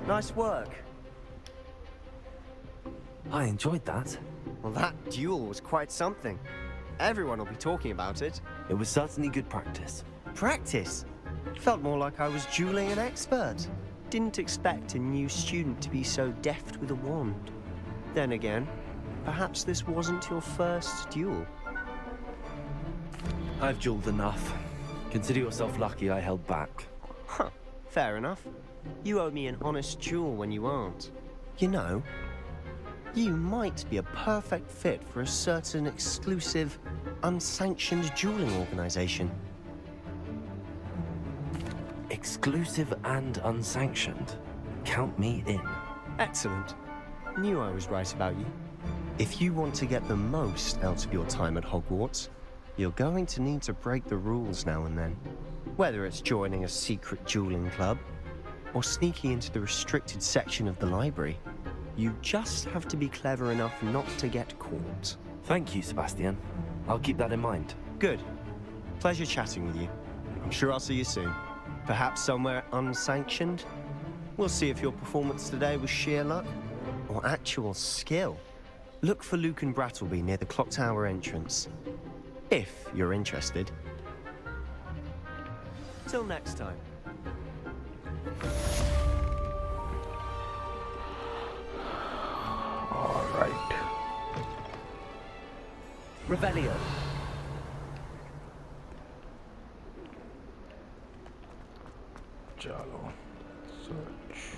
Nice work. I enjoyed that. Well, that duel was quite something. Everyone will be talking about it. It was certainly good practice. Practice? Felt more like I was dueling an expert. Didn't expect a new student to be so deft with a wand. Then again, perhaps this wasn't your first duel. I've dueled enough. Consider yourself lucky I held back. Huh, fair enough. You owe me an honest duel when you aren't. You know, you might be a perfect fit for a certain exclusive, unsanctioned dueling organization. Exclusive and unsanctioned. Count me in. Excellent. Knew I was right about you. If you want to get the most out of your time at Hogwarts, you're going to need to break the rules now and then. Whether it's joining a secret dueling club, or sneaking into the restricted section of the library, you just have to be clever enough not to get caught. Thank you, Sebastian. I'll keep that in mind. Good. Pleasure chatting with you. I'm sure I'll see you soon. Perhaps somewhere unsanctioned? We'll see if your performance today was sheer luck or actual skill. Look for Luke and Brattleby near the clock tower entrance, if you're interested. Till next time. All right. Revelio. Chalo. Search.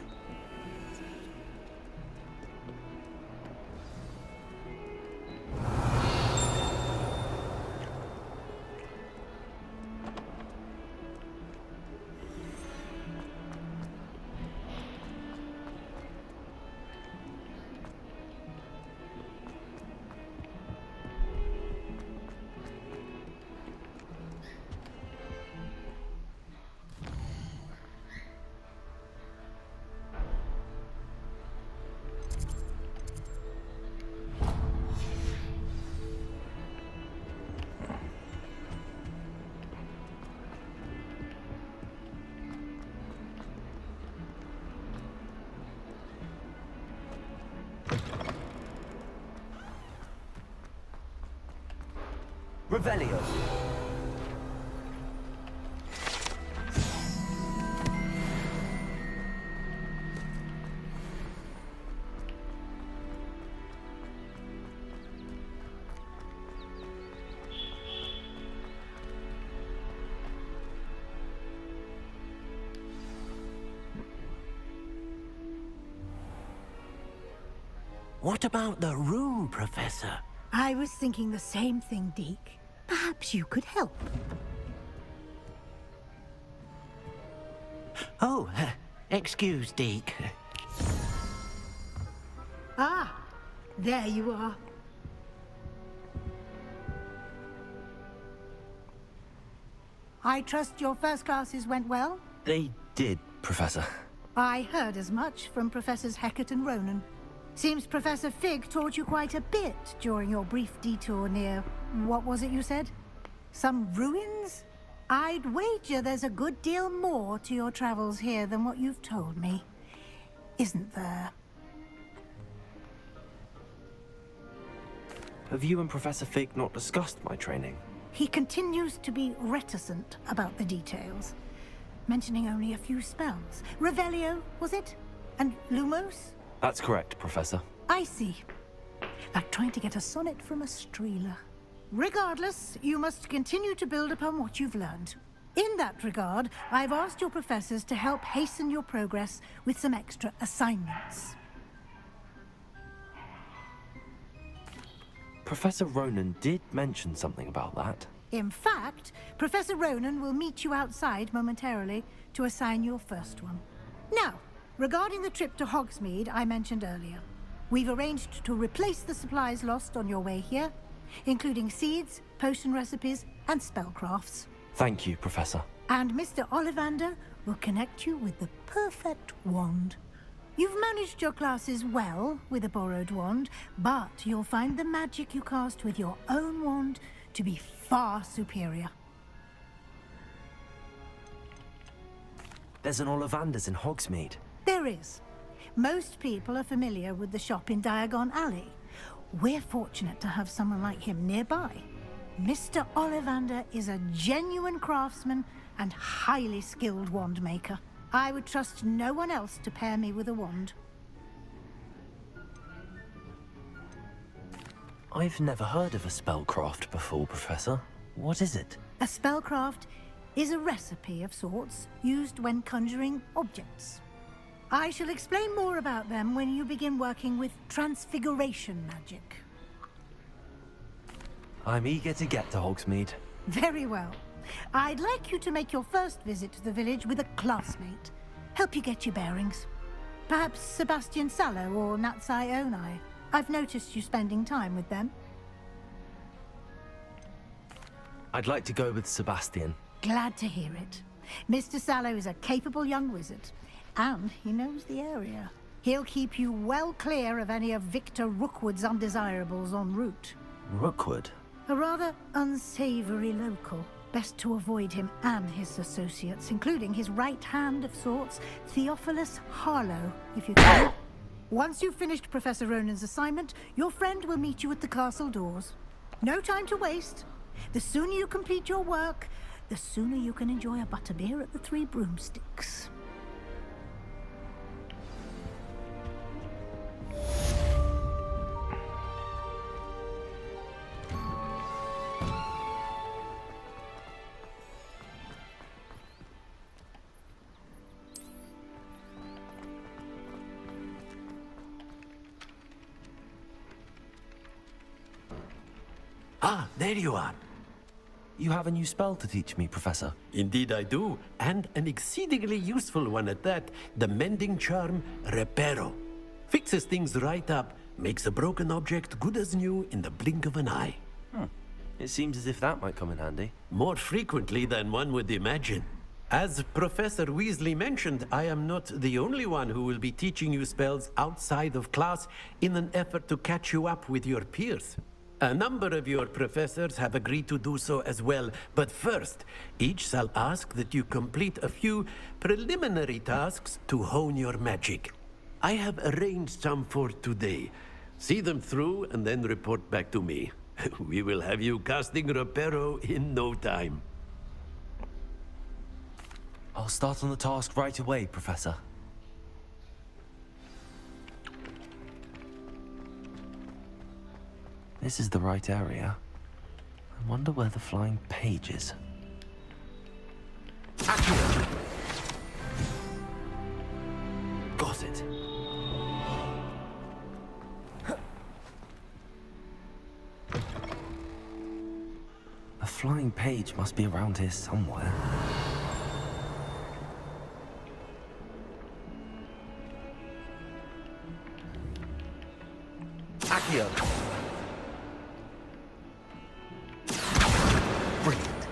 Revelio. What about the room, Professor? I was thinking the same thing, Deke. Perhaps you could help. Oh, excuse, Deke. Ah, there you are. I trust your first classes went well? They did, Professor. I heard as much from Professors Hecat and Ronan. Seems Professor Fig taught you quite a bit during your brief detour near... what was it you said? Some ruins? I'd wager there's a good deal more to your travels here than what you've told me. Isn't there? Have you and Professor Fig not discussed my training? He continues to be reticent about the details, mentioning only a few spells. Revelio, was it? And Lumos? That's correct, Professor. I see. Like trying to get a sonnet from a streeler. Regardless, you must continue to build upon what you've learned. In that regard, I've asked your professors to help hasten your progress with some extra assignments. Professor Ronan did mention something about that. In fact, Professor Ronan will meet you outside momentarily to assign your first one. Now, regarding the trip to Hogsmeade I mentioned earlier, we've arranged to replace the supplies lost on your way here, including seeds, potion recipes, and spellcrafts. Thank you, Professor. And Mr. Ollivander will connect you with the perfect wand. You've managed your classes well with a borrowed wand, but you'll find the magic you cast with your own wand to be far superior. There's an Ollivanders in Hogsmeade. There is. Most people are familiar with the shop in Diagon Alley. We're fortunate to have someone like him nearby. Mr. Ollivander is a genuine craftsman and highly skilled wand maker. I would trust no one else to pair me with a wand. I've never heard of a spellcraft before, Professor. What is it? A spellcraft is a recipe of sorts used when conjuring objects. I shall explain more about them when you begin working with transfiguration magic. I'm eager to get to Hogsmeade. Very well. I'd like you to make your first visit to the village with a classmate. Help you get your bearings. Perhaps Sebastian Sallow or Natsai Onai. I've noticed you spending time with them. I'd like to go with Sebastian. Glad to hear it. Mr. Sallow is a capable young wizard, and he knows the area. He'll keep you well clear of any of Victor Rookwood's undesirables en route. Rookwood? A rather unsavory local. Best to avoid him and his associates, including his right hand of sorts, Theophilus Harlow, if you can. Once you've finished Professor Ronan's assignment, your friend will meet you at the castle doors. No time to waste. The sooner you complete your work, the sooner you can enjoy a butterbeer at the Three Broomsticks. Ah, there you are. You have a new spell to teach me, Professor. Indeed I do, and an exceedingly useful one at that. The mending charm, Reparo. Fixes things right up, makes a broken object good as new in the blink of an eye. It seems as if that might come in handy. More frequently than one would imagine. As Professor Weasley mentioned, I am not the only one who will be teaching you spells outside of class in an effort to catch you up with your peers. A number of your professors have agreed to do so as well, but first, each shall ask that you complete a few preliminary tasks to hone your magic. I have arranged some for today. See them through and then report back to me. We will have you casting Reparo in no time. I'll start on the task right away, Professor. This is the right area. I wonder where the flying page is. Got it. A flying page must be around here somewhere. Accio! Brilliant.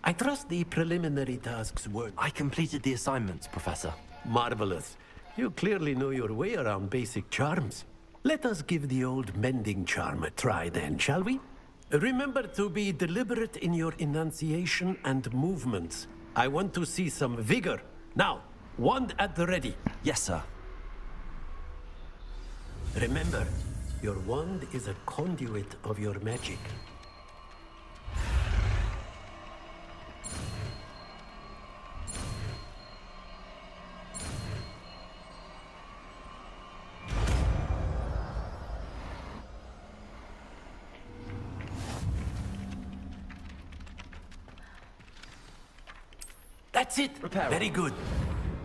I trust the preliminary tasks were I completed the assignments, Professor. marvelous. You clearly know your way around basic charms. Let us give the old mending charm a try then, shall we? Remember to be deliberate in your enunciation and movements. I want to see some vigor. Now, wand at the ready. Yes, sir. Remember, your wand is a conduit of your magic. That's it. Reparo. Very good.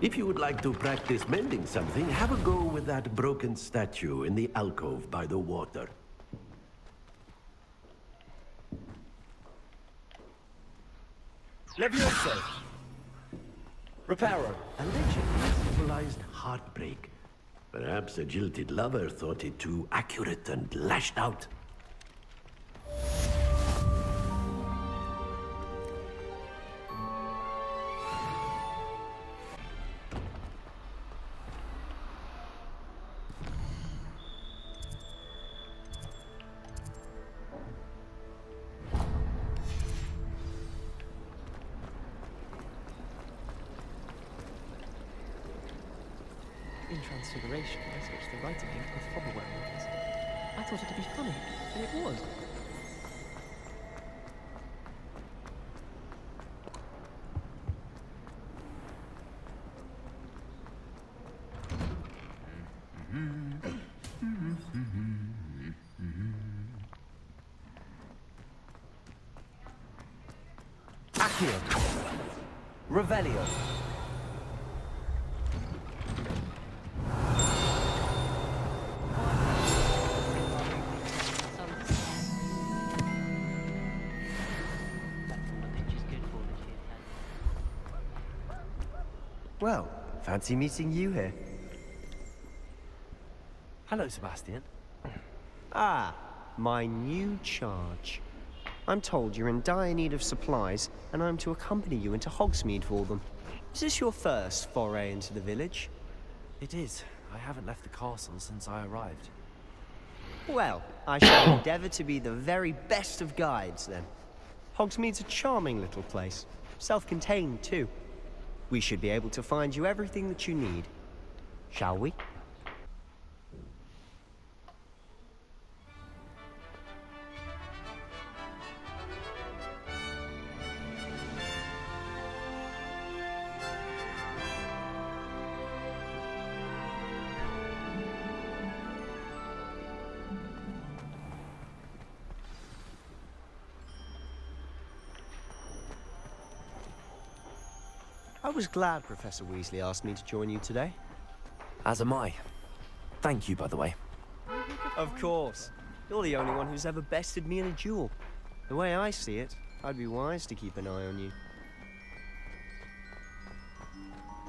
If you would like to practice mending something, have a go with that broken statue in the alcove by the water. Levioso! Reparo! Allegedly symbolized heartbreak. Perhaps a jilted lover thought it too accurate and lashed out. transfiguration by which the writing ink of Hogwart was. I thought it'd be funny, and it was. Revelio. Well, fancy meeting you here. Hello, Sebastian. Ah, my new charge. I'm told you're in dire need of supplies, and I'm to accompany you into Hogsmeade for them. Is this your first foray into the village? It is. I haven't left the castle since I arrived. Well, I shall endeavour to be the very best of guides, then. Hogsmeade's a charming little place. Self-contained, too. We should be able to find you everything that you need. Shall we? I was glad Professor Weasley asked me to join you today. As am I. Thank you, by the way. Of course. You're the only one who's ever bested me in a duel. The way I see it, I'd be wise to keep an eye on you.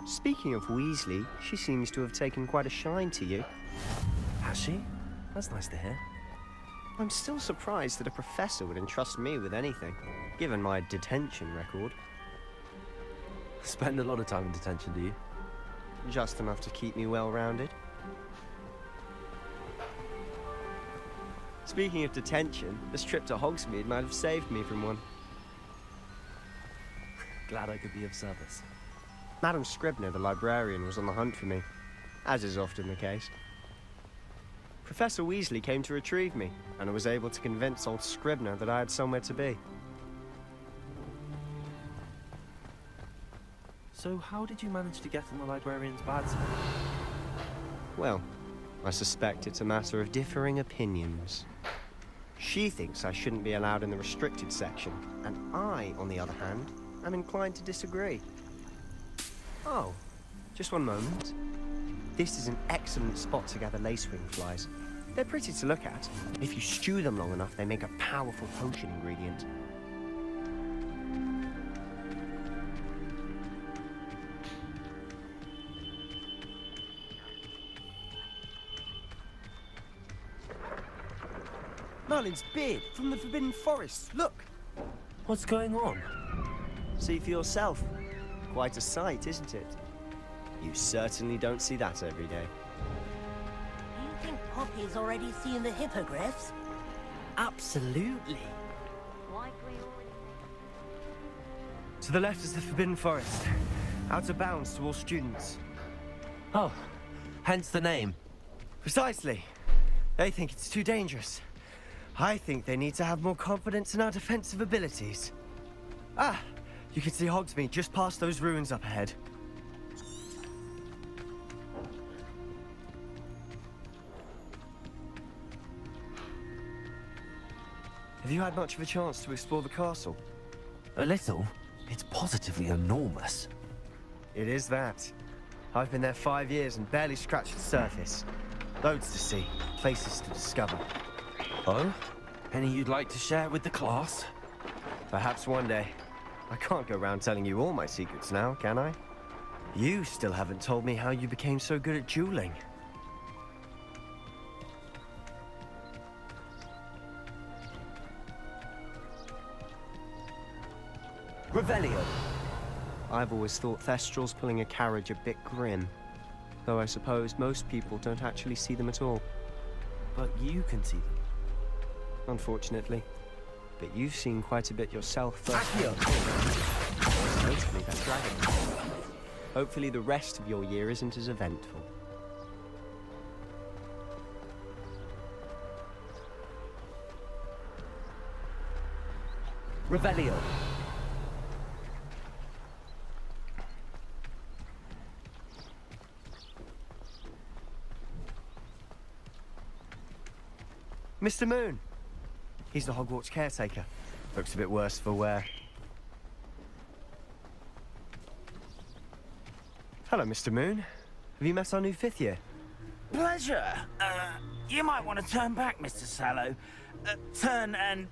Speaking of Weasley, she seems to have taken quite a shine to you. Has she? That's nice to hear. I'm still surprised that a professor would entrust me with anything, given my detention record. Spend a lot of time in detention, do you? Just enough to keep me well-rounded. Speaking of detention, this trip to Hogsmeade might have saved me from one. Glad I could be of service. Madam Scribner, the librarian, was on the hunt for me, as is often the case. Professor Weasley came to retrieve me, and I was able to convince old Scribner that I had somewhere to be. So how did you manage to get on the librarian's bad side? Well, I suspect it's a matter of differing opinions. She thinks I shouldn't be allowed in the restricted section, and I, on the other hand, am inclined to disagree. Oh, just one moment. This is an excellent spot to gather lacewing flies. They're pretty to look at. If you stew them long enough, they make a powerful potion ingredient. Merlin's beard from the Forbidden Forest. Look! What's going on? See for yourself. Quite a sight, isn't it? You certainly don't see that every day. Do you think Poppy's already seen the hippogriffs? Absolutely. Why do we already... To the left is the Forbidden Forest. Out of bounds to all students. Oh, hence the name. Precisely. They think it's too dangerous. I think they need to have more confidence in our defensive abilities. Ah, you can see Hogsmeade just past those ruins up ahead. Have you had much of a chance to explore the castle? A little? It's positively enormous. It is that. I've been there 5 years and barely scratched the surface. Loads to see, places to discover. Oh? Any you'd like to share with the class? Perhaps one day. I can't go around telling you all my secrets now, can I? You still haven't told me how you became so good at dueling. Revelio. I've always thought Thestrals pulling a carriage a bit grim. Though I suppose most people don't actually see them at all. But you can see them. Unfortunately. But you've seen quite a bit yourself first. Notably that dragon. Hopefully the rest of your year isn't as eventful. Revelio. Mr. Moon. He's the Hogwarts caretaker. Looks a bit worse for wear. Hello, Mr. Moon. Have you met our new 5th year? Pleasure. You might want to turn back, Mr. Sallow. Turn and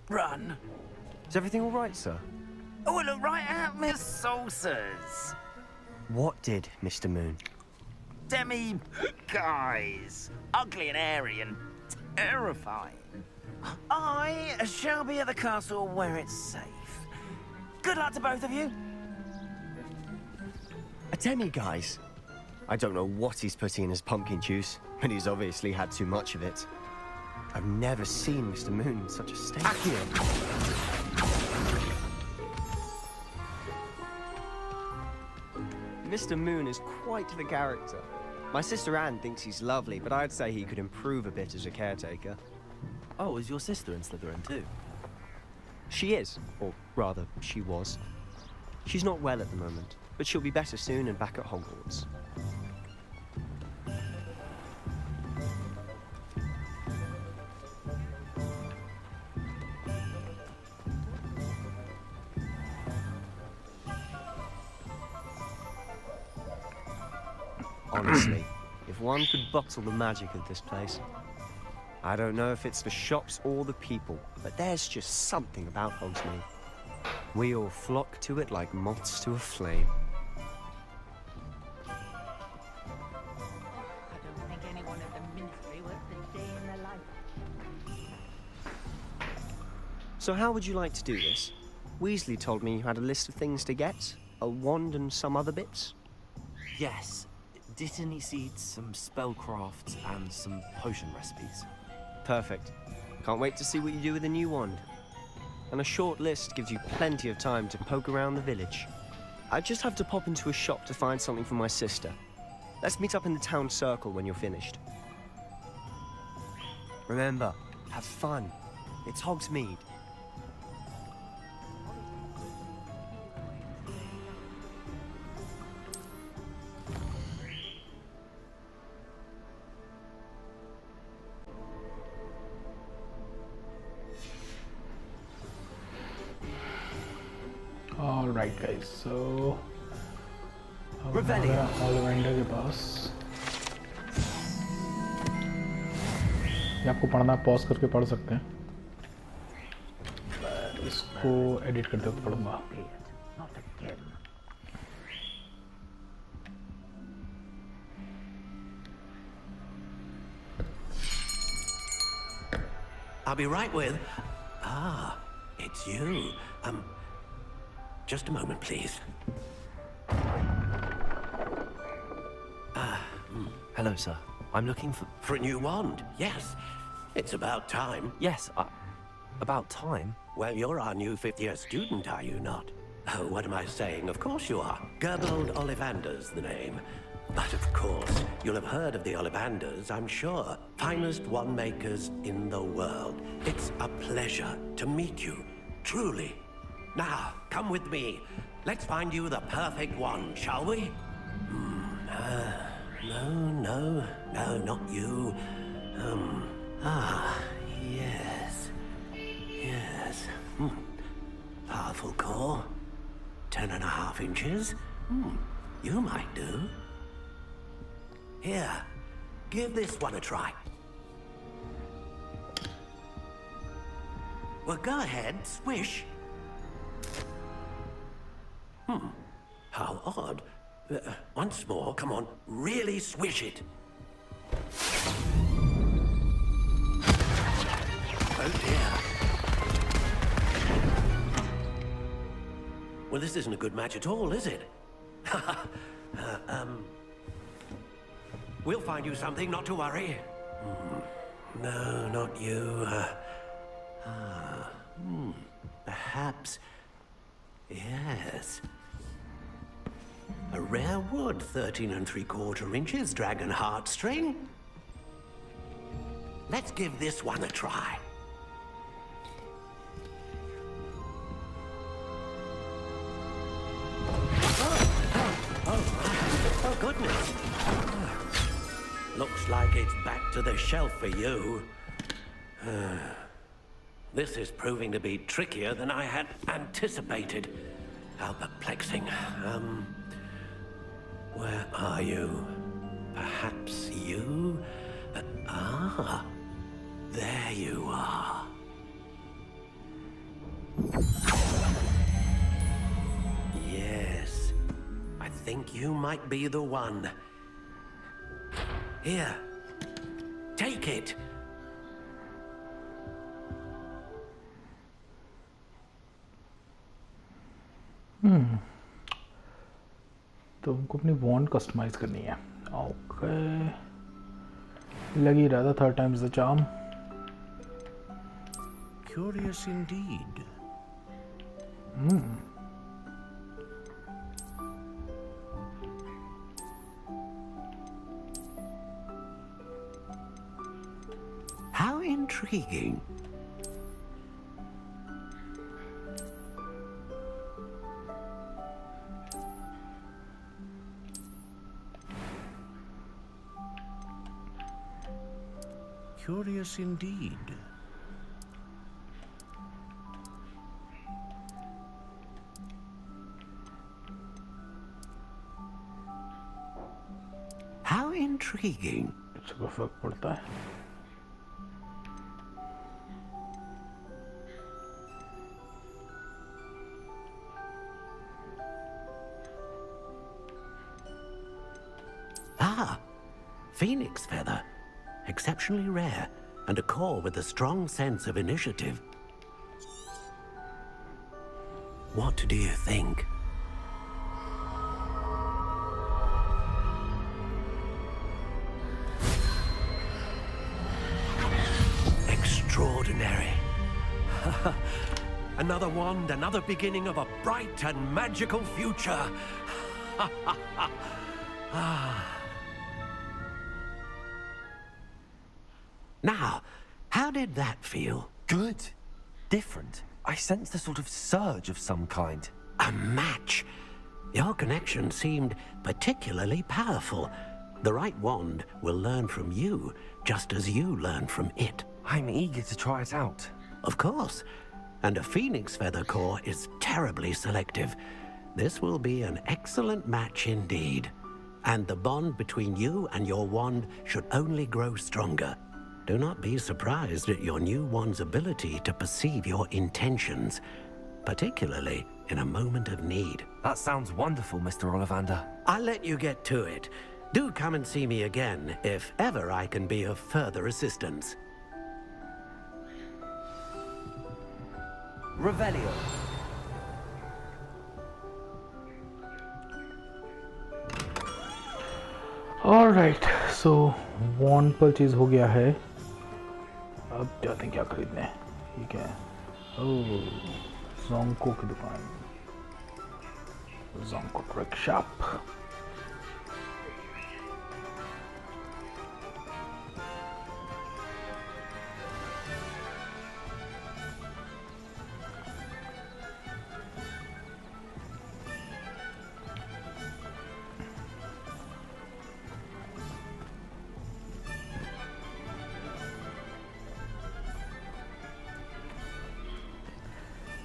run. Is everything all right, sir? Oh, look right at Miss Saucers. What did, Mr. Moon? Demi guys. Ugly and airy and terrifying. I shall be at the castle where it's safe. Good luck to both of you. A demi-guise? I don't know what he's putting in his pumpkin juice, but he's obviously had too much of it. I've never seen Mr. Moon in such a state. Mr. Moon is quite the character. My sister Anne thinks he's lovely, but I'd say he could improve a bit as a caretaker. Oh, is your sister in Slytherin too? She is, or rather, she was. She's not well at the moment, but she'll be better soon and back at Hogwarts. Honestly, if one could bottle the magic of this place. I don't know if it's the shops or the people, but there's just something about Hogsmeade. We all flock to it like moths to a flame. I don't think anyone at the Ministry works a day in their life. So how would you like to do this? Weasley told me you had a list of things to get, a wand and some other bits. Yes. Didn't he seed some spellcrafts and some potion recipes? Perfect. Can't wait to see what you do with the new wand. And a short list gives you plenty of time to poke around the village. I just have to pop into a shop to find something for my sister. Let's meet up in the town circle when you're finished. Remember, have fun. It's Hogsmeade. Alright guys, so अब Revelio. हमारा ऑलिवेंडर के पास ये आपको पढ़ना pause करके पढ़ सकते हैं, इसको एडिट करते वक्त पढ़ूंगा. I'll be right with... Ah, it's you. Just a moment, please. Hello, sir. I'm looking for... For a new wand, yes. It's about time. Yes, about time. Well, you're our new 5th-year student, are you not? Oh, what am I saying? Of course you are. Gerbold Ollivander's the name. But of course, you'll have heard of the Ollivanders, I'm sure. Finest wand makers in the world. It's a pleasure to meet you, truly. Now, come with me. Let's find you the perfect wand, shall we? No, not you. Yes. Powerful core. 10.5 inches. You might do. Here, give this one a try. Well, go ahead, swish. How odd. Once more, come on, really swish it. Oh dear. Well, this isn't a good match at all, is it? We'll find you something, not to worry. No, not you. Perhaps... Yes. A rare wood, 13 3/4 inches, dragon heartstring. Let's give this one a try. goodness. Looks like it's back to the shelf for you. This is proving to be trickier than I had anticipated. How perplexing. Where are you? Perhaps you? There you are. Yes, I think you might be the one. Here, take it. तो हमको अपनी वॉन्ड customise करनी है. Okay, लगी रहा था third time is the charm. Curious indeed. How intriguing. Curious indeed. How intriguing. इसको फर्क पड़ता है. Ah, phoenix feather. Exceptionally rare, and a core with a strong sense of initiative. What do you think? Extraordinary. Another wand, another beginning of a bright and magical future. Now, how did that feel? Good. Different. I sensed a sort of surge of some kind. A match. Your connection seemed particularly powerful. The right wand will learn from you, just as you learn from it. I'm eager to try it out. Of course. And a phoenix feather core is terribly selective. This will be an excellent match indeed. And the bond between you and your wand should only grow stronger. Do not be surprised at your new wand's ability to perceive your intentions, particularly in a moment of need. That sounds wonderful, Mr. Ollivander. I'll let you get to it. Do come and see me again if ever I can be of further assistance. Revelio. Alright, so wand purchase हो गया है. अब जाते हैं क्या खरीदने हैं. ठीक है. ओह, जोंको की दुकान. जोंको ट्रिक शॉप.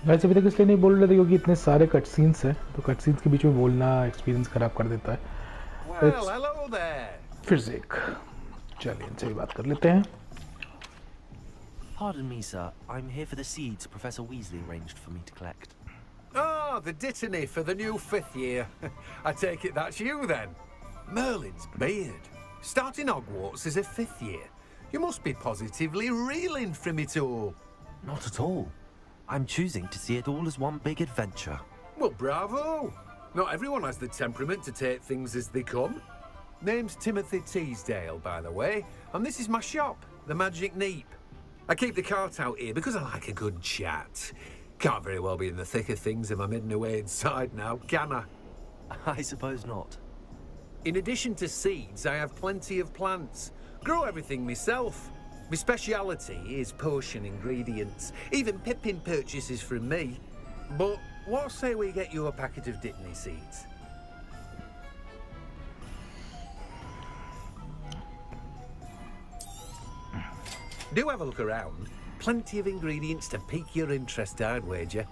वैसे अभी तक इसलिए नहीं बोल रहे थे क्योंकि इतने सारे कट सीन्स हैं, तो कट सीन्स के बीच में बोलना एक्सपीरियंस खराब कर देता है. Well, hello there. फिर से एक. चलिए इनसे भी बात कर लेते हैं. Pardon me, sir. I'm here for the seeds Professor Weasley arranged for me to collect. Ah, the dittany for the new 5th year. I take it that's you then. Merlin's beard. Starting Hogwarts as a 5th year. You must be positively reeling from it all. Not at all. I'm choosing to see it all as one big adventure. Well, bravo. Not everyone has the temperament to take things as they come. Name's Timothy Teasdale, by the way, and this is my shop, the Magic Neep. I keep the cart out here because I like a good chat. Can't very well be in the thick of things if I'm hidden away inside now, can I? I suppose not. In addition to seeds, I have plenty of plants. Grow everything myself. My speciality is potion ingredients. Even Pippin purchases from me. But what say we get you a packet of dittany seeds? Do have a look around. Plenty of ingredients to pique your interest, I'd wager.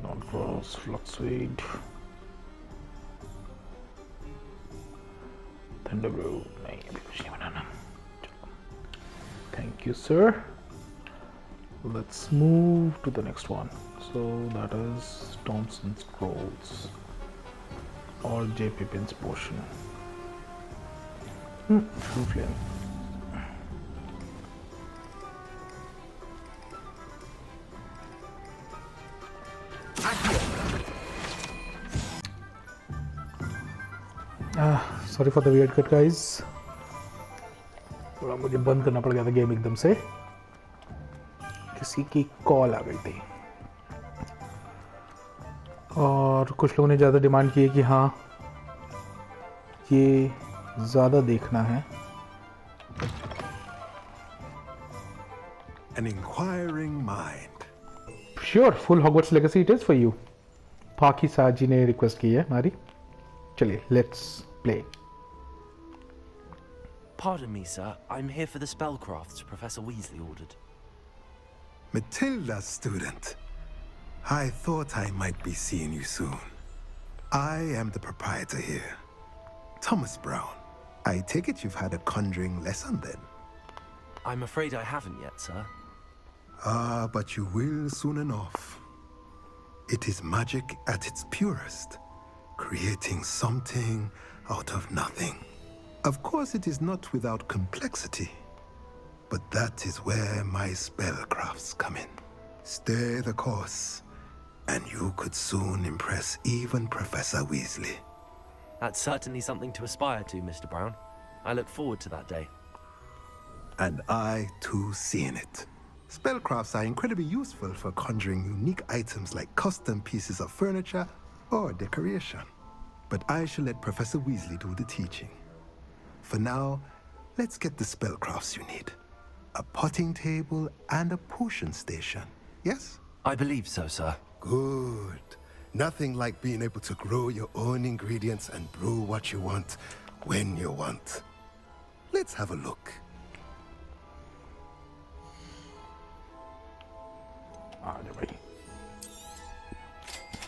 Non-cross, fluxuade. Thunderbrew. नहीं अभी कुछ नहीं बनाना. Thank you, sir. Let's move to the next one. So that is Thompson's Scrolls or J. Pippin's Potion. True Flame. Sorry for the weird cut, guys. थोड़ा मुझे बंद करना पड़ गया था गेम एकदम से. किसी की कॉल आ गई थी और कुछ लोगों ने ज़्यादा डिमांड की है कि हाँ ये ज़्यादा देखना है. An inquiring mind. Sure, full Hogwarts Legacy it is for you. पाकी साजी ने रिक्वेस्ट की है हमारी. चलिए, let's play. Pardon me, sir. I'm here for the spellcrafts Professor Weasley ordered. Matilda, student. I thought I might be seeing you soon. I am the proprietor here, Thomas Brown. I take it you've had a conjuring lesson then? I'm afraid I haven't yet, sir. Ah, but you will soon enough. It is magic at its purest, creating something out of nothing. Of course, it is not without complexity, but that is where my spellcrafts come in. Stay the course, and you could soon impress even Professor Weasley. That's certainly something to aspire to, Mr. Brown. I look forward to that day. And I, too, seeing it. Spellcrafts are incredibly useful for conjuring unique items like custom pieces of furniture or decoration. But I shall let Professor Weasley do the teaching. For now, let's get the spellcrafts you need. A potting table and a potion station, yes? I believe so, sir. Good. Nothing like being able to grow your own ingredients and brew what you want when you want. Let's have a look.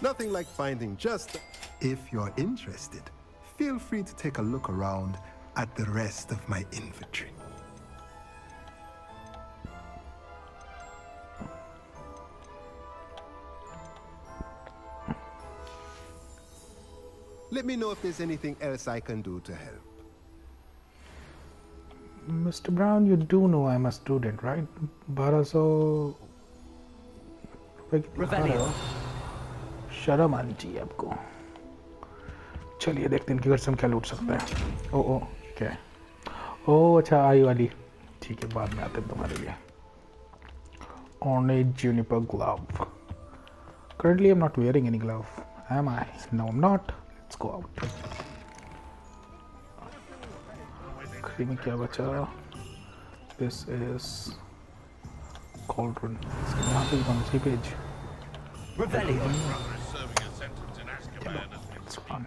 Nothing like finding just... If you're interested, feel free to take a look around at the rest of my inventory. Let me know if there's anything else I can do to help. Mr. Brown, you do know I'm a student, right? 1200 रुपए की दिखा रहे हो. शर्म आनी चाहिए आपको. चलिए देखते हैं इनके घर से हम क्या लूट सकते हैं. ओ क्या है? ओ अच्छा आई वाली. ठीक है, बाद में आते हैं तुम्हारे लिए. Ornate juniper glove. Currently I'm not wearing any glove. Am I? No, I'm not. Let's go out. खरी में क्या बचा? This is cauldron. यहाँ पे कौन सी पेज? It's fun.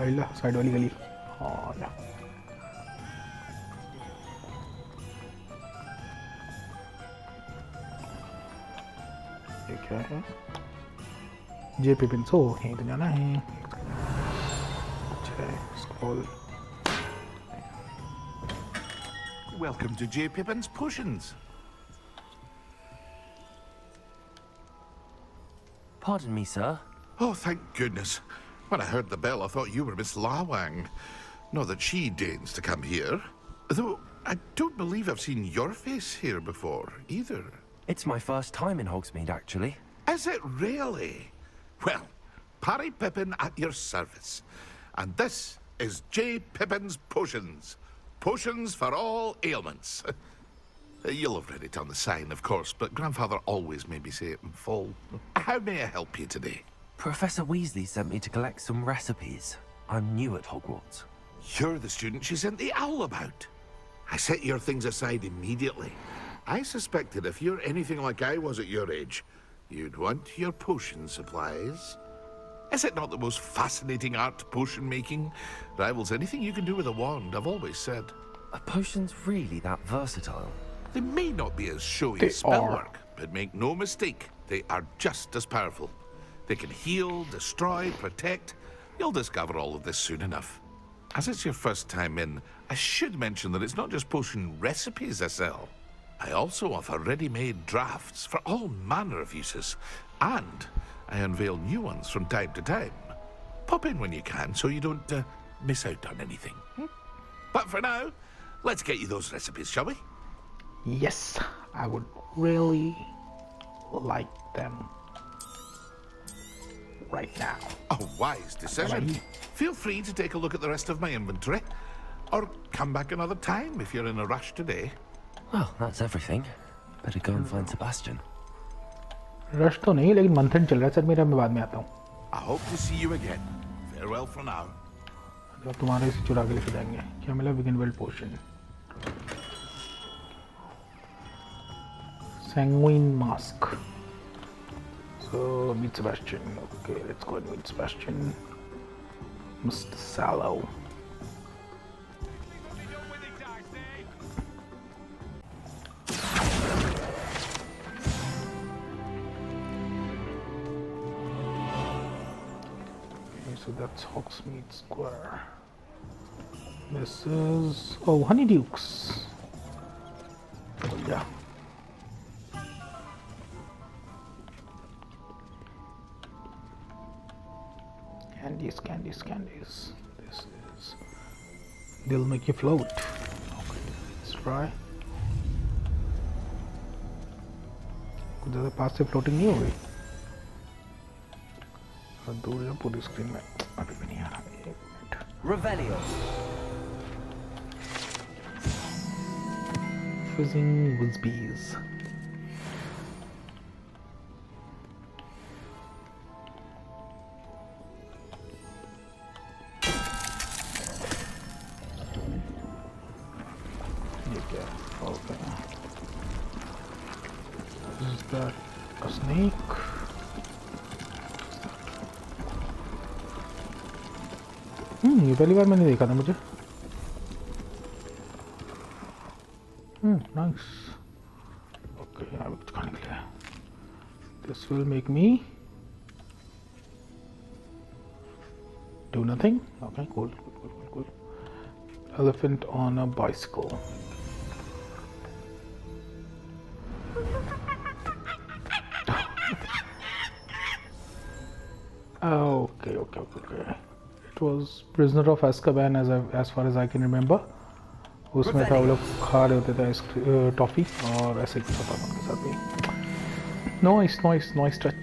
आइला साइड वाली गली. हाँ या. ये क्या है? जे पिपिन सो यहीं तो जाना है. अच्छा scroll. Welcome to J. Pippin's Potions. Pardon me, sir. Oh, thank goodness. When I heard the bell, I thought you were Miss Lawang. Not that she deigns to come here. Though, I don't believe I've seen your face here before, either. It's my first time in Hogsmeade, actually. Is it really? Well, Parry Pippin at your service. And this is J. Pippin's Potions. Potions for all ailments. You'll have read it on the sign, of course, but Grandfather always made me say it in full. How may I help you today? Professor Weasley sent me to collect some recipes. I'm new at Hogwarts. You're the student she sent the owl about. I set your things aside immediately. I suspected if you're anything like I was at your age, you'd want your potion supplies. Is it not the most fascinating art, potion making? Rivals anything you can do with a wand, I've always said. Are potions really that versatile? They may not be as showy They as spell are. work, but make no mistake, they are just as powerful. They can heal, destroy, protect. You'll discover all of this soon enough. As it's your first time in, I should mention that it's not just potion recipes I sell. I also offer ready-made drafts for all manner of uses, and I unveil new ones from time to time. Pop in when you can so you don't miss out on anything. But for now, let's get you those recipes, shall we? Yes, I would really like them right now. A wise decision. Right. Feel free to take a look at the rest of my inventory, or come back another time if you're in a rush today. Well, that's everything. Better go and find Sebastian. Rush तो नहीं लेकिन मंथन चल रहा है sir मेरा मैं बाद में आता हूँ I hope to see you again. Farewell for now. अब तुम्हारे से चुरा के लेके जाएंगे क्या मिला vegan well potion sanguine mask so meet Sebastian okay let's go and meet Sebastian Mr. Sallow so that's Hogsmeade Square. This is Honeydukes. Oh, yeah. Candies. This is. They'll make you float. Okay, let's try. कुछ ज़्यादा पास से floating नहीं हो गई. दूर या पूरी screen में अभी भी नहीं आ रहा एक मिनट Revelio. fizzing whizbees ये क्या okay is that a snake ये पहली बार मैंने देखा था मुझे नाइस ओके अभी कुछ खाने के लिए this will make me do nothing okay cool elephant on a bicycle okay it was Prisoner of Azkaban as far as I can remember उसमें था वो लोग खा रहे होते थे टॉफी और ऐसे कुछ होता था उनके साथ भी नाइस टच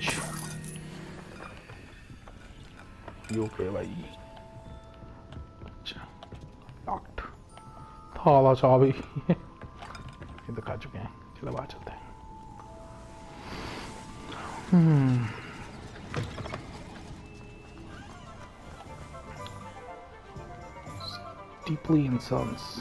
ये ओके भाई अच्छा लॉक्ड थाला चाबी ये तो खा चुके हैं चलो बाहर चलते हैं deeply incensed